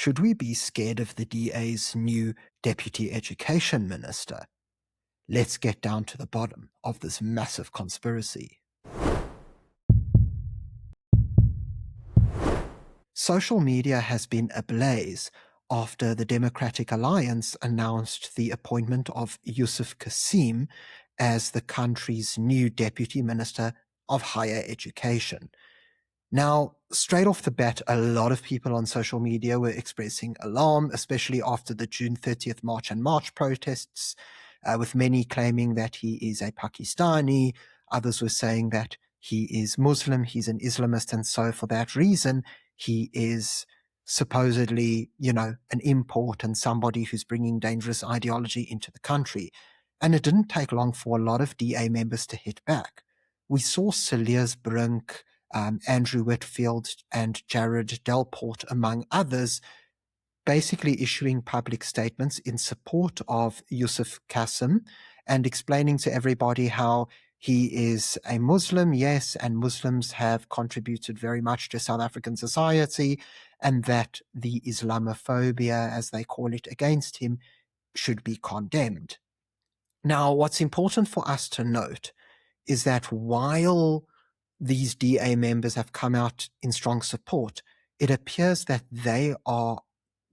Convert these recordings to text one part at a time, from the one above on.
Should we be scared of the DA's new Deputy Education Minister? Let's get down to the bottom of this massive conspiracy. Social media has been ablaze after the Democratic Alliance announced the appointment of Yusuf Qasim as the country's new Deputy Minister of Higher Education. Now, straight off the bat, a lot of people on social media were expressing alarm, especially after the June 30th March and March protests, with many claiming that he is a Pakistani. Others were saying that he is Muslim, he's an Islamist, and so for that reason, he is supposedly, an import and somebody who's bringing dangerous ideology into the country. And it didn't take long for a lot of DA members to hit back. We saw Cilliers Brink, Andrew Whitfield and Jared Delport, among others, basically issuing public statements in support of Yusuf Qasim and explaining to everybody how he is a Muslim, yes, and Muslims have contributed very much to South African society, and that the Islamophobia, as they call it, against him should be condemned. Now, what's important for us to note is that while these DA members have come out in strong support, it appears that they are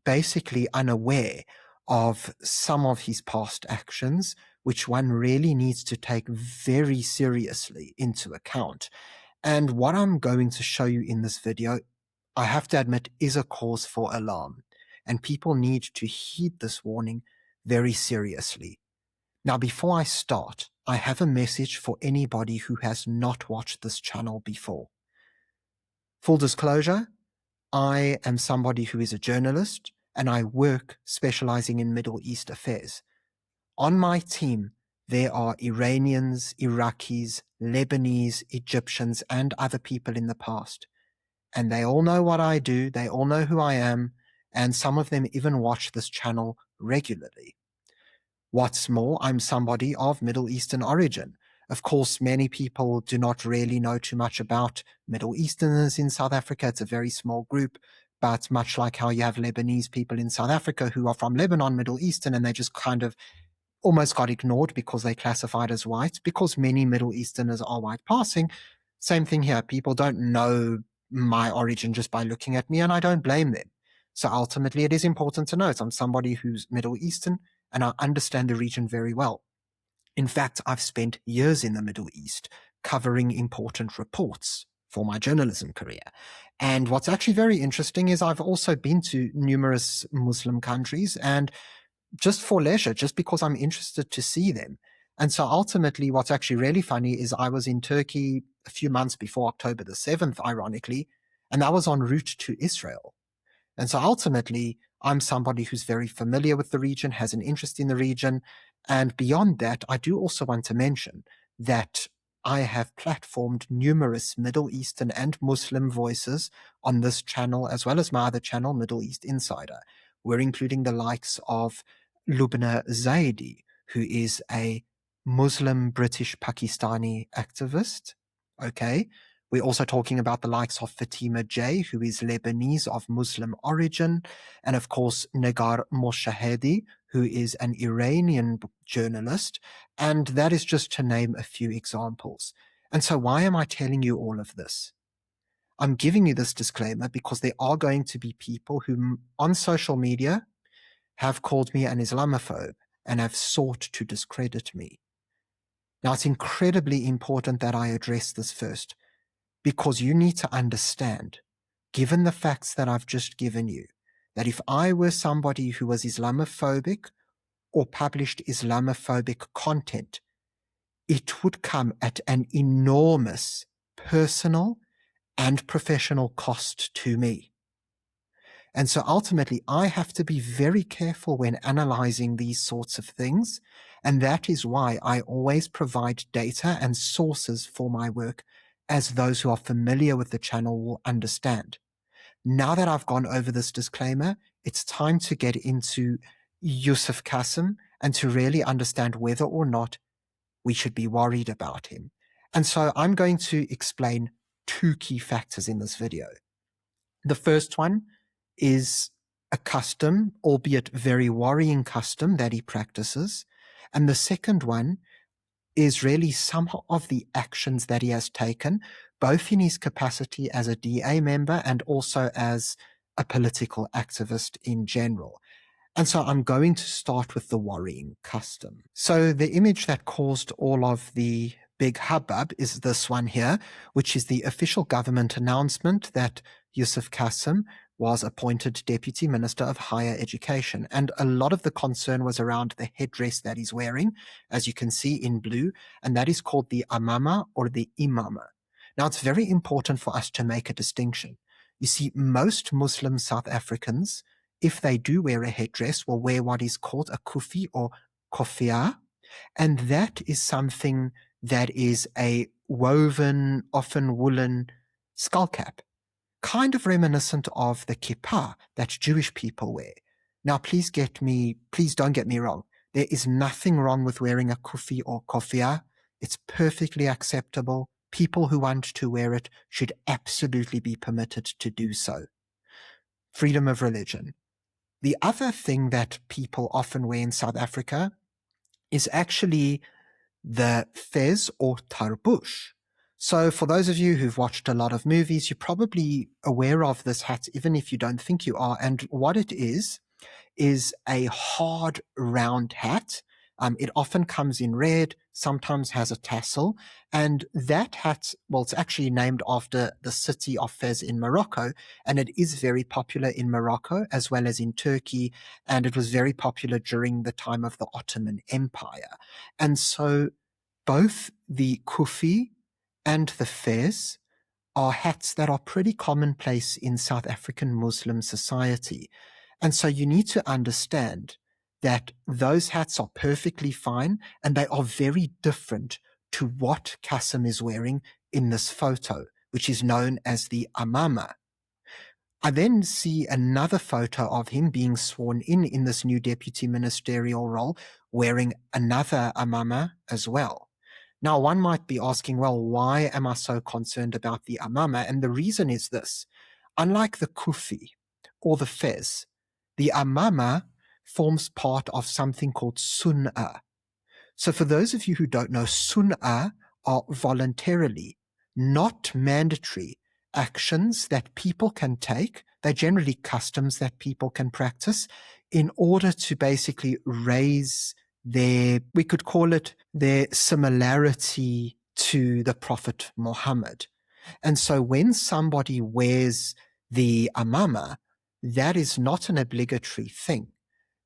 basically unaware of some of his past actions, which one really needs to take very seriously into account. And what I'm going to show you in this video, I have to admit, is a cause for alarm, and people need to heed this warning very seriously. Now, before I start, I have a message for anybody who has not watched this channel before. Full disclosure, I am somebody who is a journalist, and I work specializing in Middle East affairs. On my team, there are Iranians, Iraqis, Lebanese, Egyptians, and other people in the past. And they all know what I do, they all know who I am, and some of them even watch this channel regularly. What's more, I'm somebody of Middle Eastern origin. Of course, many people do not really know too much about Middle Easterners in South Africa. It's a very small group, but much like how you have Lebanese people in South Africa who are from Lebanon, Middle Eastern, and they just kind of almost got ignored because they classified as white, because many Middle Easterners are white passing. Same thing here. People don't know my origin just by looking at me, and I don't blame them. So ultimately, it is important to note I'm somebody who's Middle Eastern, and I understand the region very well. In fact, I've spent years in the Middle East covering important reports for my journalism career. And what's actually very interesting is I've also been to numerous Muslim countries, and just for leisure, just because I'm interested to see them. And so ultimately, what's actually really funny is I was in Turkey a few months before October the 7th, ironically, and I was en route to Israel. And so ultimately, I'm somebody who's very familiar with the region, has an interest in the region. And beyond that, I do also want to mention that I have platformed numerous Middle Eastern and Muslim voices on this channel, as well as my other channel, Middle East Insider. We're including the likes of Lubna Zaidi, who is a Muslim British Pakistani activist. Okay. We're also talking about the likes of Fatima J, who is Lebanese of Muslim origin, and of course Nagar Moshahedi, who is an Iranian journalist, and that is just to name a few examples. And so why am I telling you all of this? I'm giving you this disclaimer because there are going to be people who on social media have called me an Islamophobe and have sought to discredit me. Now, it's incredibly important that I address this first, because you need to understand, given the facts that I've just given you, that if I were somebody who was Islamophobic or published Islamophobic content, it would come at an enormous personal and professional cost to me. And so ultimately, I have to be very careful when analyzing these sorts of things. And that is why I always provide data and sources for my work, as those who are familiar with the channel will understand. Now that I've gone over this disclaimer, it's time to get into Yusuf Qasim and to really understand whether or not we should be worried about him. And so I'm going to explain two key factors in this video. The first one is a custom, albeit very worrying custom, that he practices. And the second one is really some of the actions that he has taken, both in his capacity as a DA member and also as a political activist in general. And so I'm going to start with the worrying custom. So the image that caused all of the big hubbub is this one here, which is the official government announcement that Yusuf Qasim was appointed Deputy Minister of Higher Education. And a lot of the concern was around the headdress that he's wearing, as you can see in blue, and that is called the amama or the imama. Now, it's very important for us to make a distinction. You see, most Muslim South Africans, if they do wear a headdress, will wear what is called a kufi or kofia, and that is something that is a woven, often woolen skull cap, kind of reminiscent of the kippah that Jewish people wear. Now, please don't get me wrong. There is nothing wrong with wearing a kufi or kofia. It's perfectly acceptable. People who want to wear it should absolutely be permitted to do so. Freedom of religion. The other thing that people often wear in South Africa is actually the fez or tarbush. So for those of you who've watched a lot of movies, you're probably aware of this hat, even if you don't think you are. And what it is a hard, round hat. It often comes in red, sometimes has a tassel. And that hat, well, it's actually named after the city of Fez in Morocco. And it is very popular in Morocco as well as in Turkey. And it was very popular during the time of the Ottoman Empire. And so both the kufi and the fez are hats that are pretty commonplace in South African Muslim society. And so you need to understand that those hats are perfectly fine and they are very different to what Qasim is wearing in this photo, which is known as the amama. I then see another photo of him being sworn in this new deputy ministerial role, wearing another amama as well. Now, one might be asking, well, why am I so concerned about the amama? And the reason is this. Unlike the kufi or the fez, the amama forms part of something called sunnah. So for those of you who don't know, sunnah are voluntarily, not mandatory, actions that people can take. They're generally customs that people can practice in order to basically raise we could call it their similarity to the Prophet Muhammad. And so when somebody wears the amama, that is not an obligatory thing.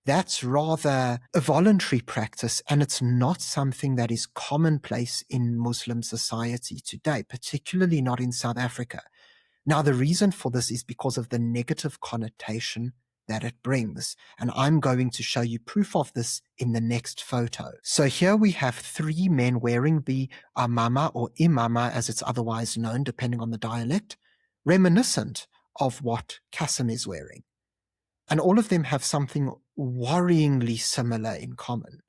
That's rather a voluntary practice, and it's not something that is commonplace in Muslim society today, particularly not in South Africa. Now, the reason for this is because of the negative connotation that it brings, and I'm going to show you proof of this in the next photo. So here we have three men wearing the amama or imama, as it's otherwise known, depending on the dialect, reminiscent of what Qasim is wearing. And all of them have something worryingly similar in common.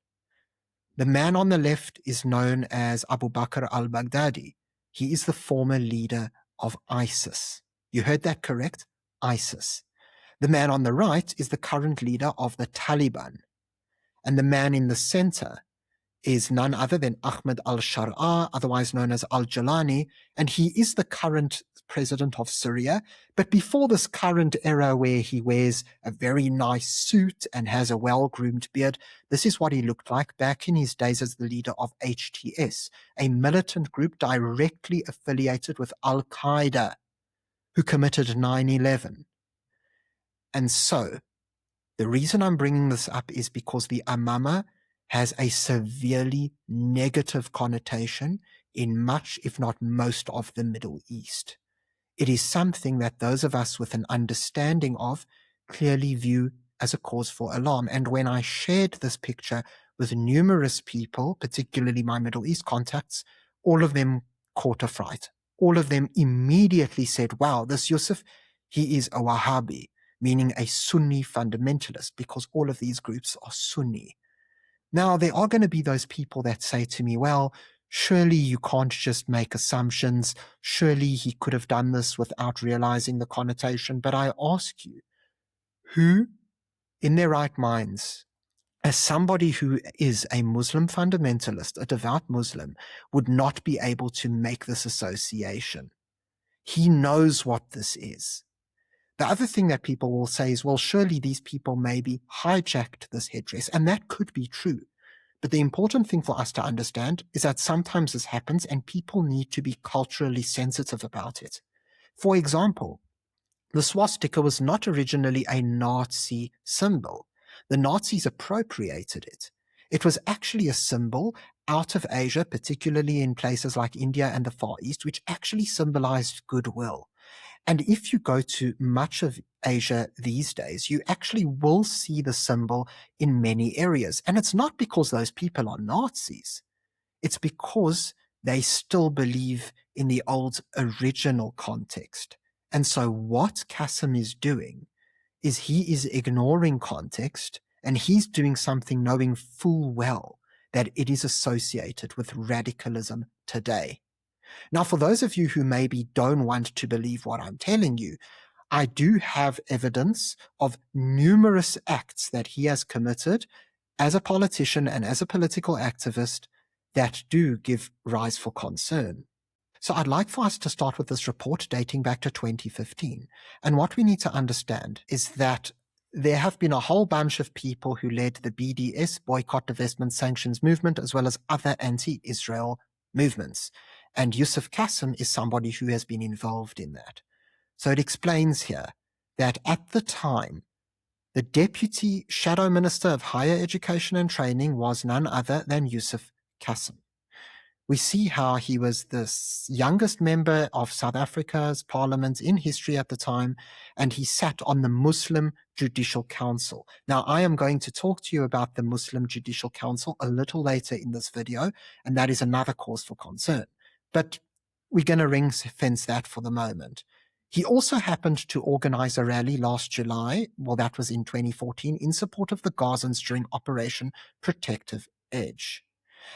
The man on the left is known as Abu Bakr al-Baghdadi. He is the former leader of ISIS. You heard that correct? ISIS. The man on the right is the current leader of the Taliban. And the man in the center is none other than Ahmed al-Shar'a, otherwise known as al-Jalani, and he is the current president of Syria. But before this current era where he wears a very nice suit and has a well-groomed beard, this is what he looked like back in his days as the leader of HTS, a militant group directly affiliated with Al-Qaeda, who committed 9/11. And so, the reason I'm bringing this up is because the amama has a severely negative connotation in much, if not most, of the Middle East. It is something that those of us with an understanding of clearly view as a cause for alarm. And when I shared this picture with numerous people, particularly my Middle East contacts, all of them caught a fright. All of them immediately said, wow, this Yusuf, he is a Wahhabi, meaning a Sunni fundamentalist, because all of these groups are Sunni. Now, there are going to be those people that say to me, well, surely you can't just make assumptions. Surely he could have done this without realizing the connotation. But I ask you, Who, in their right minds, as somebody who is a Muslim fundamentalist, a devout Muslim, would not be able to make this association? He knows what this is. The other thing that people will say is, well, surely these people maybe hijacked this headdress, and that could be true. But the important thing for us to understand is that sometimes this happens and people need to be culturally sensitive about it. For example, the swastika was not originally a Nazi symbol. The Nazis appropriated it. It was actually a symbol out of Asia, particularly in places like India and the Far East, which actually symbolized goodwill. And if you go to much of Asia these days, you actually will see the symbol in many areas. And it's not because those people are Nazis. It's because they still believe in the old original context. And so what Qasim is doing is he is ignoring context, and he's doing something knowing full well that it is associated with radicalism today. Now, for those of you who maybe don't want to believe what I'm telling you, I do have evidence of numerous acts that he has committed as a politician and as a political activist that do give rise for concern. So I'd like for us to start with this report dating back to 2015. And what we need to understand is that there have been a whole bunch of people who led the BDS, Boycott, Divestment, Sanctions movement, as well as other anti-Israel movements. And Yusuf Qasim is somebody who has been involved in that. So it explains here that at the time, the Deputy Shadow Minister of Higher Education and Training was none other than Yusuf Qasim. We see how he was the youngest member of South Africa's parliament in history at the time, and he sat on the Muslim Judicial Council. Now, I am going to talk to you about the Muslim Judicial Council a little later in this video, and that is another cause for concern. But we're going to ring fence that for the moment. He also happened to organize a rally last July, well, that was in 2014, in support of the Gazans during Operation Protective Edge.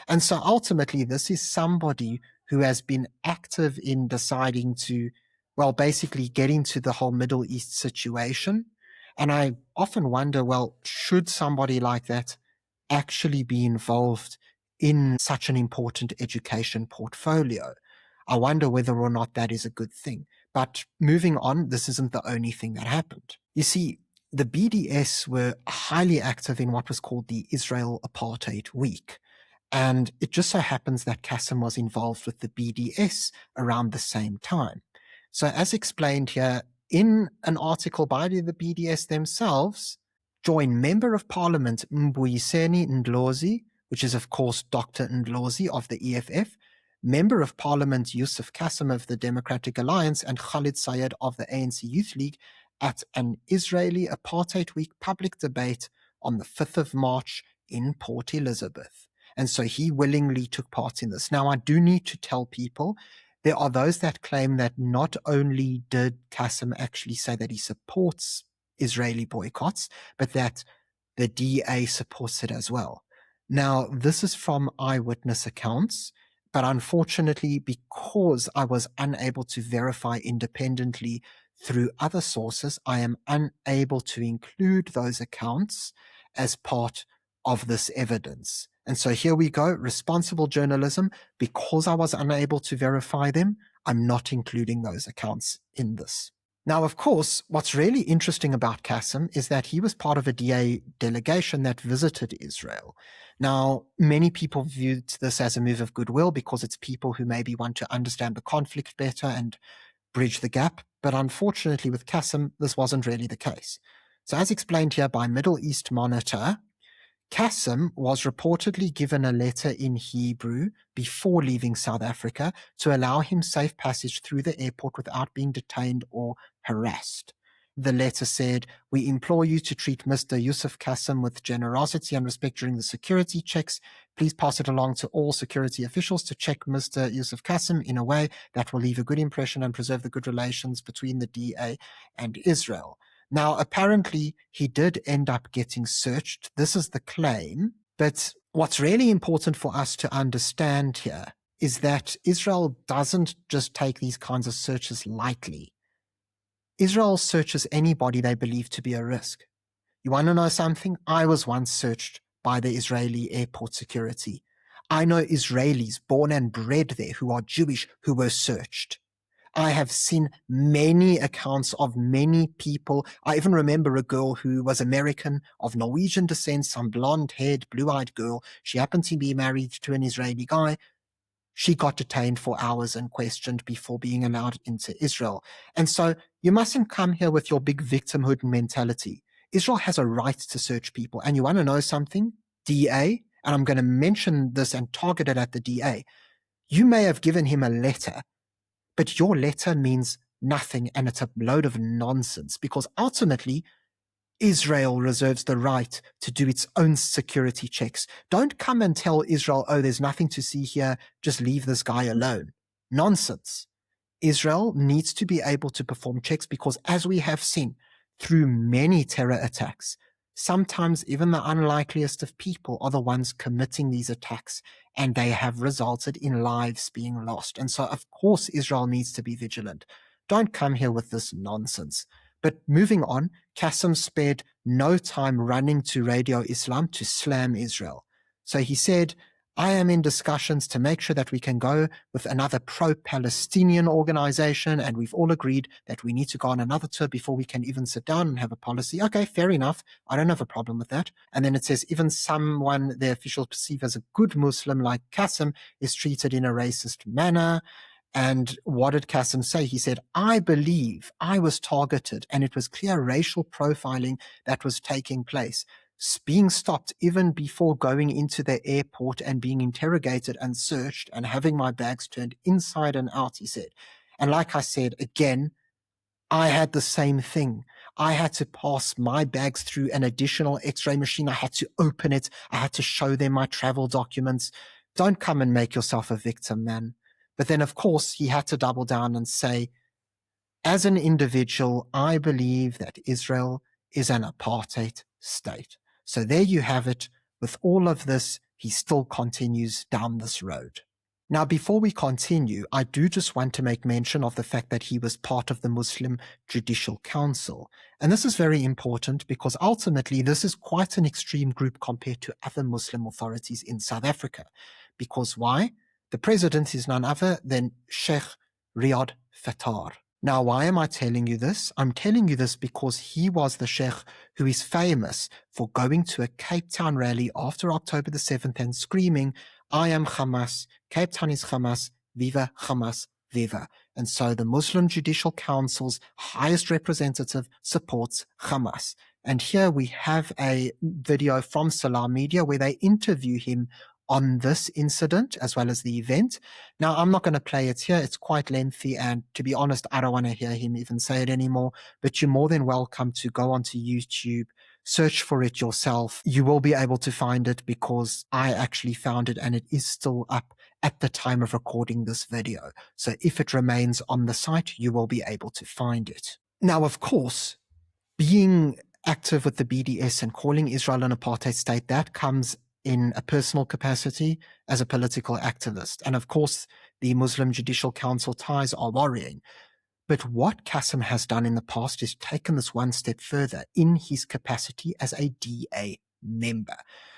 And so ultimately, this is somebody who has been active in deciding to, well, basically get into the whole Middle East situation. And I often wonder, well, should somebody like that actually be involved in such an important education portfolio? I wonder whether or not that is a good thing. But moving on, this isn't the only thing that happened. You see, the BDS were highly active in what was called the Israel Apartheid Week. And it just so happens that Qasim was involved with the BDS around the same time. So as explained here in an article by the BDS themselves, join Member of Parliament Mbuyiseni Ndlozi, which is of course Dr. Ndlozi of the EFF, Member of Parliament Yusuf Qasim of the Democratic Alliance, and Khalid Sayed of the ANC Youth League at an Israeli Apartheid Week public debate on the 5th of March in Port Elizabeth. And so he willingly took part in this. Now, I do need to tell people, there are those that claim that not only did Qasim actually say that he supports Israeli boycotts, but that the DA supports it as well. Now, this is from eyewitness accounts, but unfortunately, because I was unable to verify independently through other sources, I am unable to include those accounts as part of this evidence. And so here we go, responsible journalism. Because I was unable to verify them, I'm not including those accounts in this. Now, of course, what's really interesting about Qasim is that he was part of a DA delegation that visited Israel. Now, many people viewed this as a move of goodwill because it's people who maybe want to understand the conflict better and bridge the gap. But unfortunately, with Qasim, this wasn't really the case. So as explained here by Middle East Monitor, Qasim was reportedly given a letter in Hebrew before leaving South Africa to allow him safe passage through the airport without being detained or harassed. The letter said, "We implore you to treat Mr. Yusuf Qasim with generosity and respect during the security checks. Please pass it along to all security officials to check Mr. Yusuf Qasim in a way that will leave a good impression and preserve the good relations between the DA and Israel." Now, apparently, he did end up getting searched. This is the claim. But what's really important for us to understand here is that Israel doesn't just take these kinds of searches lightly. Israel searches anybody they believe to be a risk. You want to know something? I was once searched by the Israeli airport security. I know Israelis born and bred there who are Jewish who were searched. I have seen many accounts of many people. I even remember a girl who was American, of Norwegian descent, some blonde-haired, blue-eyed girl. She happened to be married to an Israeli guy. She got detained for hours and questioned before being allowed into Israel. And so you mustn't come here with your big victimhood mentality. Israel has a right to search people. And you want to know something? DA, and I'm going to mention this and target it at the DA. You may have given him a letter, but your letter means nothing, and it's a load of nonsense, because ultimately Israel reserves the right to do its own security checks. Don't come and tell Israel, oh, there's nothing to see here, just leave this guy alone. Nonsense. Israel needs to be able to perform checks because, as we have seen through many terror attacks, sometimes even the unlikeliest of people are the ones committing these attacks, and they have resulted in lives being lost. And so, of course, Israel needs to be vigilant. Don't come here with this nonsense. But moving on, Qassem spared no time running to Radio Islam to slam Israel. So he said, I am in discussions to make sure that we can go with another pro-Palestinian organization, and we've all agreed that we need to go on another tour before we can even sit down and have a policy. Okay, fair enough. I don't have a problem with that. And then it says, even someone the officials perceive as a good Muslim like Qassem is treated in a racist manner. And what did Qassem say? He said, I believe I was targeted, and it was clear racial profiling that was taking place. Being stopped even before going into the airport and being interrogated and searched and having my bags turned inside and out, he said. And like I said, again, I had the same thing. I had to pass my bags through an additional x-ray machine. I had to open it. I had to show them my travel documents. Don't come and make yourself a victim, man. But then, of course, he had to double down and say, as an individual, I believe that Israel is an apartheid state. So there you have it. With all of this, he still continues down this road. Now, before we continue, I do just want to make mention of the fact that he was part of the Muslim Judicial Council. And this is very important because ultimately this is quite an extreme group compared to other Muslim authorities in South Africa. Because why? The president is none other than Sheikh Riyad Fattar. Now, why am I telling you this? I'm telling you this because he was the sheikh who is famous for going to a Cape Town rally after October the 7th and screaming, I am Hamas, Cape Town is Hamas, Viva Hamas, Viva. And so the Muslim Judicial Council's highest representative supports Hamas. And here we have a video from Salam Media where they interview him on this incident as well as the event. Now, I'm not going to play it here. It's quite lengthy, and to be honest, I don't want to hear him even say it anymore, but you're more than welcome to go onto YouTube, search for it yourself. You will be able to find it because I actually found it and it is still up at the time of recording this video. So if it remains on the site, you will be able to find it. Now, of course, being active with the BDS and calling Israel an apartheid state, that comes in a personal capacity as a political activist. And of course, the Muslim Judicial Council ties are worrying. But what Qassem has done in the past is taken this one step further in his capacity as a DA member.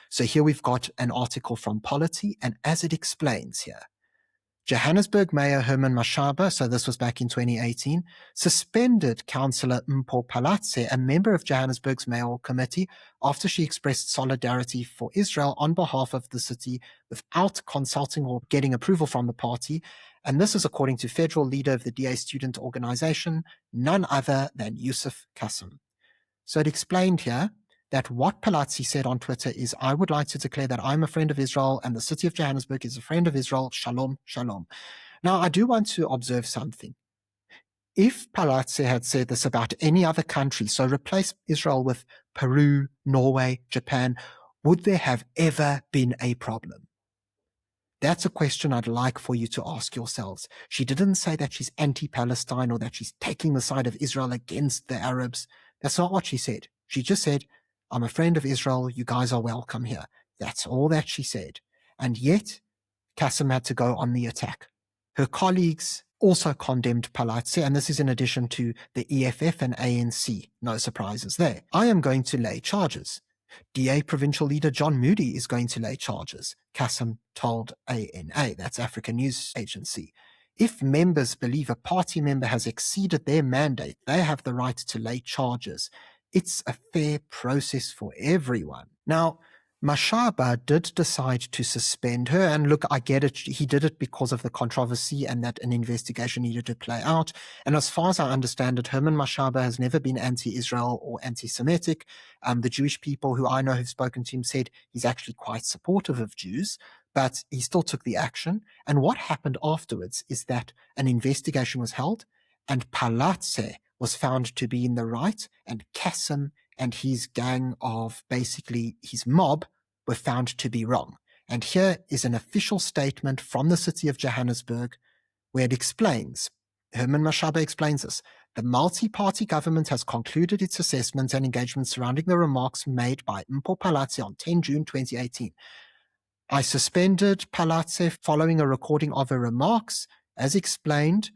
So here we've got an article from Polity, and as it explains here, Johannesburg Mayor Herman Mashaba, so this was back in 2018, suspended Councillor Mpho Palatse, a member of Johannesburg's mayoral committee, after she expressed solidarity for Israel on behalf of the city without consulting or getting approval from the party. And this is according to federal leader of the DA student organization, none other than Yusuf Qassem. So it explained here that what Palatse said on Twitter is, I would like to declare that I'm a friend of Israel and the city of Johannesburg is a friend of Israel. Shalom, shalom. Now, I do want to observe something. If Palatse had said this about any other country, so replace Israel with Peru, Norway, Japan, would there have ever been a problem? That's a question I'd like for you to ask yourselves. She didn't say that she's anti-Palestine or that she's taking the side of Israel against the Arabs. That's not what she said. She just said, I'm a friend of Israel. You guys are welcome here. That's all that she said. And yet, Qassem had to go on the attack. Her colleagues also condemned Palatse, and this is in addition to the EFF and ANC. No surprises there. I am going to lay charges. DA provincial leader John Moody is going to lay charges, Kassem told ANA, that's African News Agency. If members believe a party member has exceeded their mandate, they have the right to lay charges. It's a fair process for everyone. Now, Mashaba did decide to suspend her, and look, I get it. He did it because of the controversy and that an investigation needed to play out. And as far as I understand it, Herman Mashaba has never been anti-Israel or anti-Semitic. The Jewish people who I know who've spoken to him said he's actually quite supportive of Jews, but he still took the action. And what happened afterwards is that an investigation was held, and Palatse was found to be in the right, and Kassem and his gang of basically his mob were found to be wrong. And here is an official statement from the city of Johannesburg where it explains, Herman Mashaba explains this, the multi-party government has concluded its assessments and engagements surrounding the remarks made by Mpho Palatse on 10 June 2018. I suspended Palatse following a recording of her remarks, as explained,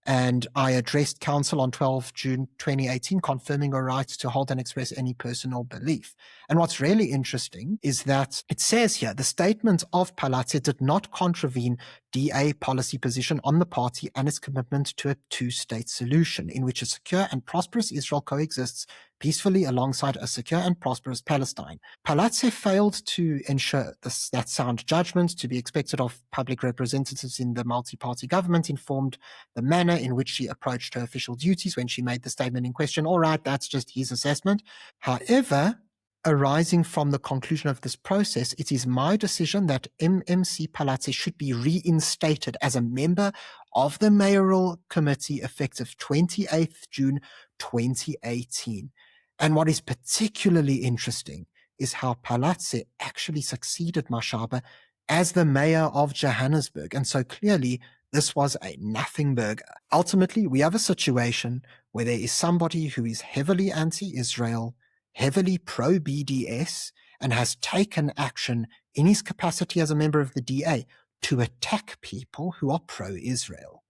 and I addressed council on 12 June 2018, confirming her right to hold and express any personal belief. And what's really interesting is that it says here, the statement of Palatse did not contravene DA policy position on the party and its commitment to a two-state solution in which a secure and prosperous Israel coexists peacefully alongside a secure and prosperous Palestine. Palatse failed to ensure that sound judgment to be expected of public representatives in the multi-party government informed the manner in which she approached her official duties when she made the statement in question. All right, that's just his assessment. However, arising from the conclusion of this process, it is my decision that MMC Palatse should be reinstated as a member of the mayoral committee effective 28th June 2018. And what is particularly interesting is how Palatse actually succeeded Mashaba as the mayor of Johannesburg. And so clearly, this was a nothing burger. Ultimately, we have a situation where there is somebody who is heavily anti-Israel, heavily pro-BDS, and has taken action in his capacity as a member of the DA to attack people who are pro-Israel.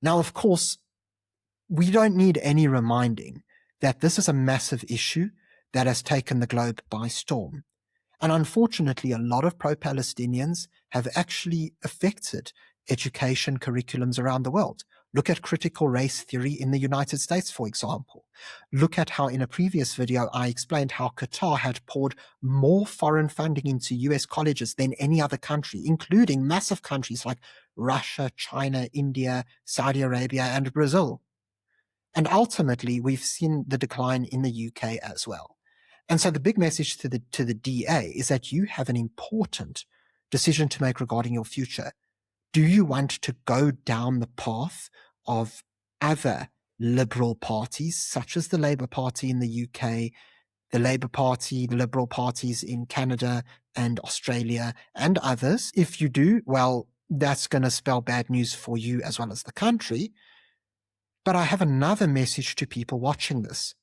Now, of course, we don't need any reminding that this is a massive issue that has taken the globe by storm. And unfortunately, a lot of pro-Palestinians have actually affected education curriculums around the world. Look at critical race theory in the United States, for example. Look at how in a previous video I explained how Qatar had poured more foreign funding into US colleges than any other country, including massive countries like Russia, China, India, Saudi Arabia, and Brazil. And ultimately, we've seen the decline in the UK as well. And so the big message to the DA is that you have an important decision to make regarding your future. Do you want to go down the path of other liberal parties, such as the Labour Party in the UK, the Labour Party, the Liberal parties in Canada and Australia, and others? If you do, well, that's going to spell bad news for you as well as the country. But I have another message to people watching this.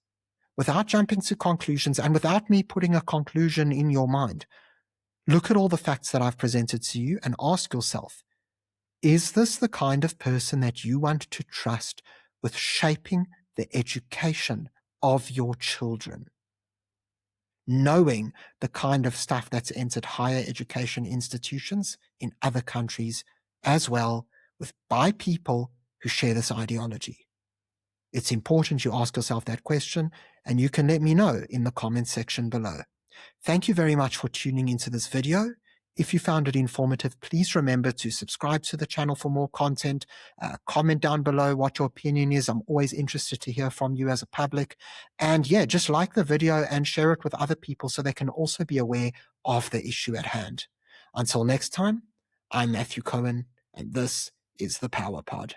Without jumping to conclusions and without me putting a conclusion in your mind, look at all the facts that I've presented to you and ask yourself, is this the kind of person that you want to trust with shaping the education of your children? Knowing the kind of stuff that's entered higher education institutions in other countries as well, by people who share this ideology. It's important you ask yourself that question, and you can let me know in the comments section below. Thank you very much for tuning into this video. If you found it informative, please remember to subscribe to the channel for more content. Comment down below what your opinion is. I'm always interested to hear from you as a public. And yeah, just like the video and share it with other people so they can also be aware of the issue at hand. Until next time, I'm Matthew Cohen, and this is the Power Pod.